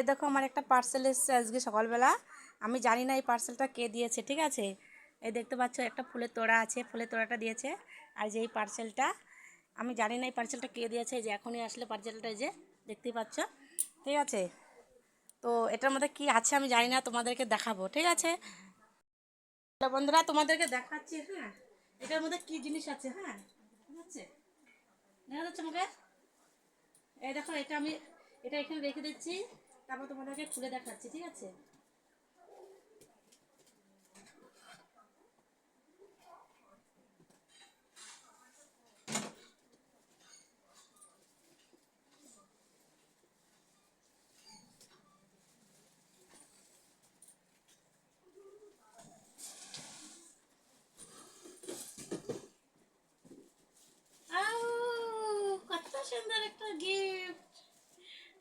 এই দেখো আমার একটা পার্সেল এসেছে আজকে সকালবেলা। আমি জানি না এই পার্সেলটা কে দিয়েছে, ঠিক আছে। এই দেখতে পাচ্ছ একটা ফুলের তোড়া আছে, ফুলের তোড়াটা দিয়েছে। আর যে এই পার্সেলটা আমি জানি না এই পার্সেলটা কে দিয়েছে, যে এখনই আসলে পার্সেলটা, এই যে দেখতেই পাচ্ছ, ঠিক আছে। তো এটার মধ্যে কি আছে আমি জানি না, তোমাদেরকে দেখাবো, ঠিক আছে। তো বন্ধুরা তোমাদেরকে দেখাচ্ছি, হ্যাঁ, এটার মধ্যে কি জিনিস আছে, হ্যাঁ, ঠিক আছে, দেখা যাচ্ছে আমাকে। এই দেখো এটা এখানে রেখে দিচ্ছি, তারপর তোমাদেরকে খুলে দেখাচ্ছি, ঠিক আছে। আউ, কত সুন্দর একটা গিফট,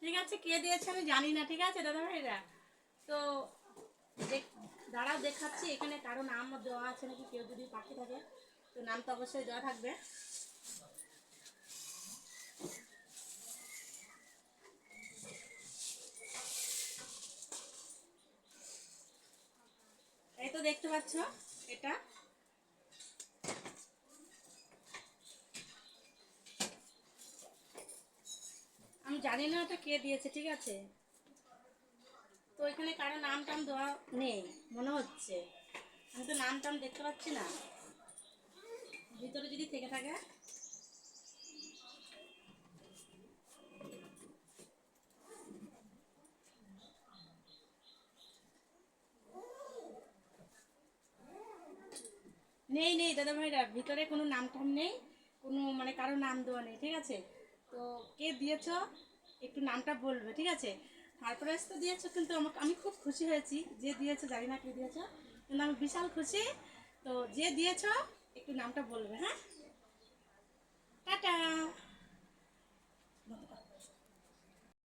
ঠিক আছে। কে দিয়েছে আমি জানি না, ঠিক আছে দাদা ভাইরা। তো দাঁড়াও দেখাচ্ছি, এখানে কারো নাম দেওয়া আছে নাকি, কেউ যদি পাখি থাকে তো নাম তো অবশ্যই দেওয়া থাকবে। এই তো দেখতে পাচ্ছ, এটা আমি জানি না এটা কে দিয়েছে, ঠিক আছে। তো এখানে কারো নাম টাম দেওয়া নেই মনে হচ্ছে, আমি তো নাম টাম দেখতে পাচ্ছি না, ভিতরে যদি থেকে থাকে। নেই নেই দাদা ভাইরা, ভিতরে কোনো নাম টাম নেই, কোনো মানে কারো নাম দেওয়া নেই, ঠিক আছে। তো কে দিয়েছ একটু নামটা বলবে, ঠিক আছে। সারপ্রাইজ তো দিয়েছো, কিন্তু আমাকে আমি খুব খুশি হয়েছি, যে দিয়েছো জানি না কে দিয়েছো, কিন্তু আমি বিশাল খুশি। তো যে দিয়েছো একটু নামটা বলবে, হ্যাঁ।